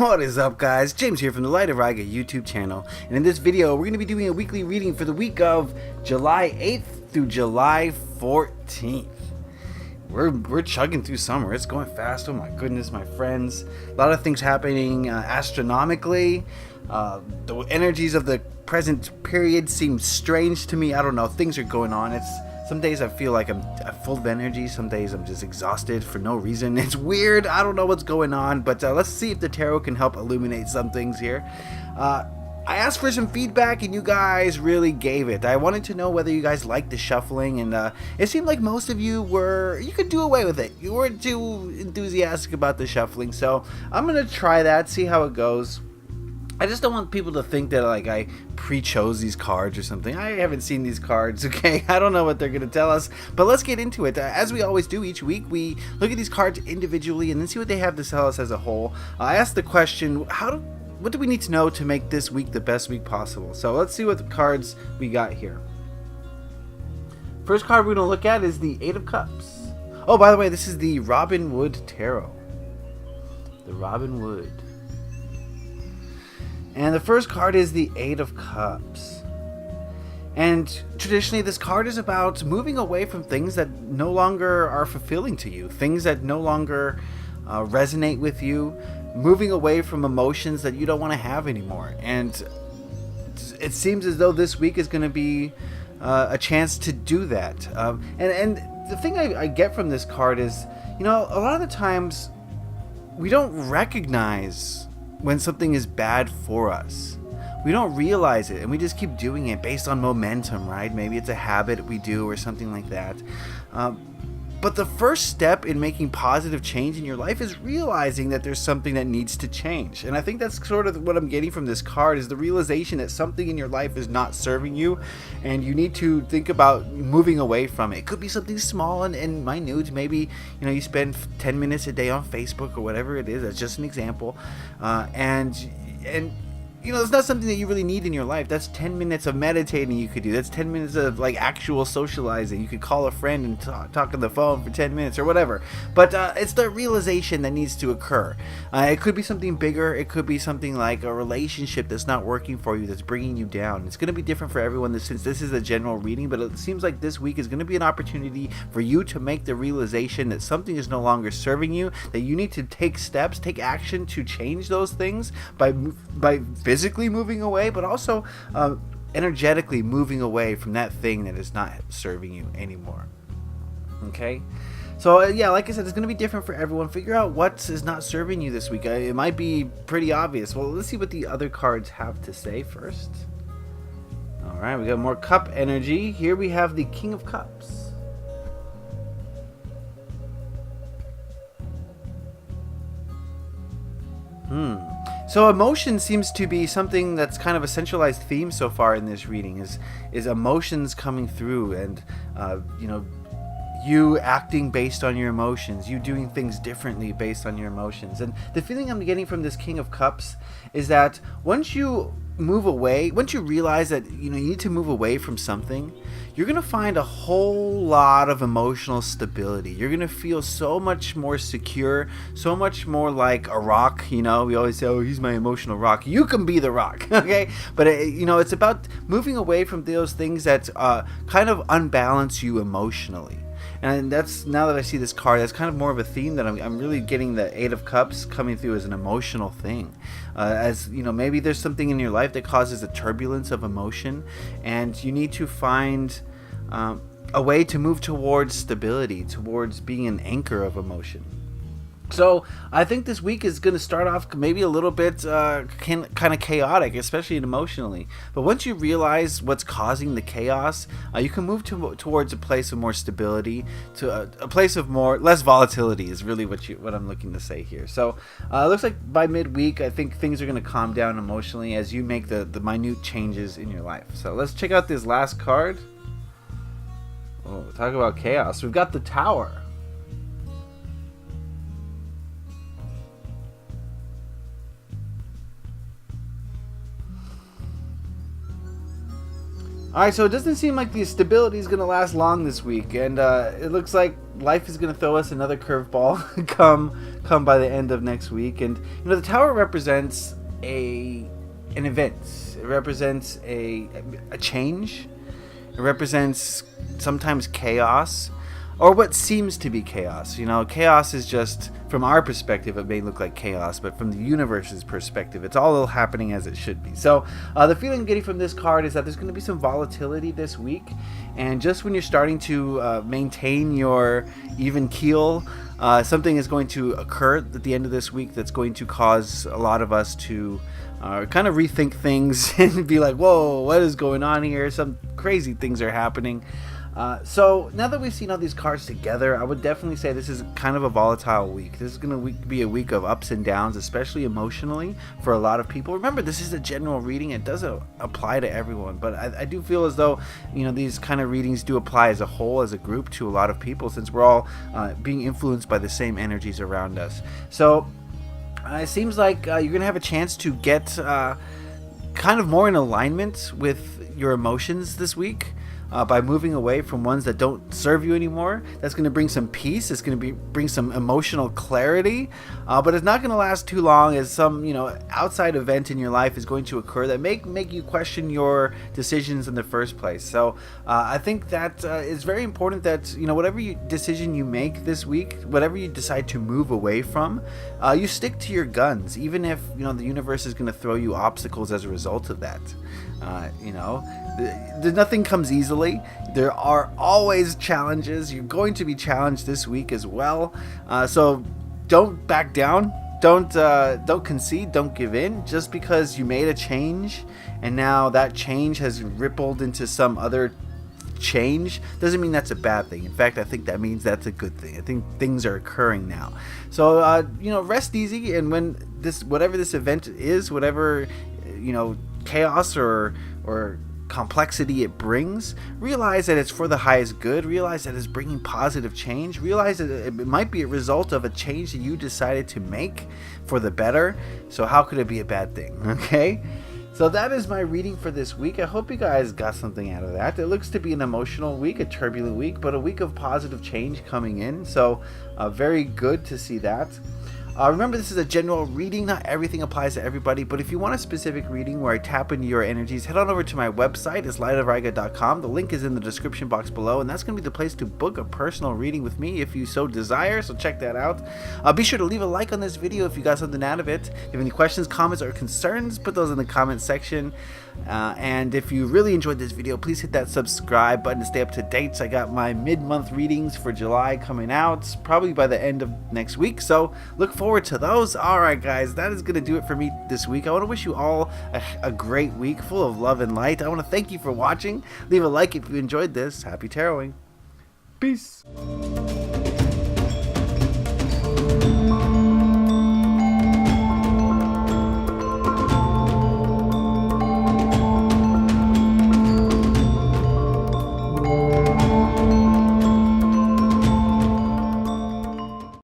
What is up, guys? James here from the Light of Riga YouTube channel, and in this video we're going to be doing a weekly reading for the week of July 8th through July 14th. We're chugging through summer. It's going fast. Oh my goodness, my friends. A lot of things happening astronomically. The energies of the present period seem strange to me. I don't know. Things are going on. Some days I feel like I'm full of energy. Some days I'm just exhausted for no reason. It's weird. I don't know what's going on, but let's see if the tarot can help illuminate some things here. I asked for some feedback and you guys really gave it. I wanted to know whether you guys liked the shuffling, and it seemed like most of you could do away with it. You weren't too enthusiastic about the shuffling, so I'm going to try that, see how it goes. I just don't want people to think that like I pre-chose these cards or something. I haven't seen these cards, okay? I don't know what they're going to tell us, but let's get into it. As we always do each week, we look at these cards individually and then see what they have to tell us as a whole. I asked the question, what do we need to know to make this week the best week possible? So let's see what cards we got here. First card we're going to look at is the Eight of Cups. Oh, by the way, this is the Robin Wood Tarot. The Robin Wood. And the first card is the Eight of Cups. And traditionally this card is about moving away from things that no longer are fulfilling to you, things that no longer resonate with you, moving away from emotions that you don't want to have anymore. And it seems as though this week is going to be a chance to do that. And the thing I get from this card is, a lot of the times we don't recognize when something is bad for us. We don't realize it, and we just keep doing it based on momentum, right? Maybe it's a habit we do or something like that. But the first step in making positive change in your life is realizing that there's something that needs to change. And I think that's sort of what I'm getting from this card, is the realization that something in your life is not serving you and you need to think about moving away from it. It could be something small and minute. Maybe, you spend 10 minutes a day on Facebook or whatever it is. That's just an example. And it's not something that you really need in your life. That's 10 minutes of meditating you could do. That's 10 minutes of like actual socializing. You could call a friend and talk on the phone for 10 minutes or whatever. But it's the realization that needs to occur. It could be something bigger. It could be something like a relationship that's not working for you, that's bringing you down. It's going to be different for everyone since this is a general reading, but it seems like this week is going to be an opportunity for you to make the realization that something is no longer serving you, that you need to take steps, take action to change those things by physically moving away, but also energetically moving away from that thing that is not serving you anymore. Okay? So yeah, like I said, it's going to be different for everyone. Figure out what is not serving you this week. It might be pretty obvious. Well, let's see what the other cards have to say first. Alright, we got more cup energy. Here we have the King of Cups. So emotion seems to be something that's kind of a centralized theme so far in this reading, is emotions coming through, and you acting based on your emotions, you doing things differently based on your emotions. And the feeling I'm getting from this King of Cups is that once you realize that you need to move away from something, you're going to find a whole lot of emotional stability. You're going to feel so much more secure, so much more like a rock. We always say, oh, he's my emotional rock. You can be the rock, okay? But it's about moving away from those things that kind of unbalance you emotionally. And that's, now that I see this card, that's kind of more of a theme that I'm really getting. The Eight of Cups coming through as an emotional thing. Maybe there's something in your life that causes a turbulence of emotion, and you need to find a way to move towards stability, towards being an anchor of emotion. So I think this week is going to start off maybe a little bit kind of chaotic, especially emotionally. But once you realize what's causing the chaos, you can move towards a place of more stability, to a place of less volatility is really what I'm looking to say here. So it looks like by midweek, I think things are going to calm down emotionally as you make the minute changes in your life. So let's check out this last card. Oh, talk about chaos. We've got the Tower. All right, so it doesn't seem like the stability is going to last long this week, and it looks like life is going to throw us another curveball come by the end of next week. And the tower represents an event. It represents a change. It represents sometimes chaos, or what seems to be chaos. Chaos is just, from our perspective, it may look like chaos, but from the universe's perspective, it's all happening as it should be. So the feeling I'm getting from this card is that there's going to be some volatility this week, and just when you're starting to maintain your even keel, something is going to occur at the end of this week that's going to cause a lot of us to kind of rethink things and be like, whoa, what is going on here? Some crazy things are happening. So now that we've seen all these cards together, I would definitely say this is kind of a volatile week. This is going to be a week of ups and downs, especially emotionally for a lot of people. Remember, this is a general reading. It doesn't apply to everyone, but I do feel as though, these kind of readings do apply as a whole, as a group, to a lot of people, since we're all being influenced by the same energies around us. So it seems like you're going to have a chance to get kind of more in alignment with your emotions this week. By moving away from ones that don't serve you anymore. That's going to bring some peace. It's going to bring some emotional clarity, but it's not going to last too long, as some outside event in your life is going to occur that make you question your decisions in the first place. So I think that it's very important that whatever decision you make this week, whatever you decide to move away from, you stick to your guns, even if the universe is going to throw you obstacles as a result of that. Nothing comes easily. There are always challenges. You're going to be challenged this week as well. So don't back down. Don't concede. Don't give in. Just because you made a change and now that change has rippled into some other change doesn't mean that's a bad thing. In fact, I think that means that's a good thing. I think things are occurring now. So rest easy, and when whatever this event is, whatever chaos or complexity it brings, realize that it's for the highest good. Realize that it's bringing positive change. Realize that it might be a result of a change that you decided to make for the better. So how could it be a bad thing? Okay, so that is my reading for this week. I hope you guys got something out of that. It looks to be an emotional week, a turbulent week, but a week of positive change coming in. So very good to see that. Remember, this is a general reading. Not everything applies to everybody, but if you want a specific reading where I tap into your energies, head on over to my website. It's lightofriga.com. The link is in the description box below, and that's going to be the place to book a personal reading with me if you so desire, so check that out. Be sure to leave a like on this video if you got something out of it. If you have any questions, comments, or concerns, put those in the comment section. And if you really enjoyed this video, please hit that subscribe button to stay up to date. I got my mid-month readings for July coming out probably by the end of next week, so look forward to those. Alright guys, that is going to do it for me this week. I want to wish you all a great week full of love and light. I want to thank you for watching. Leave a like if you enjoyed this. Happy taroting. Peace.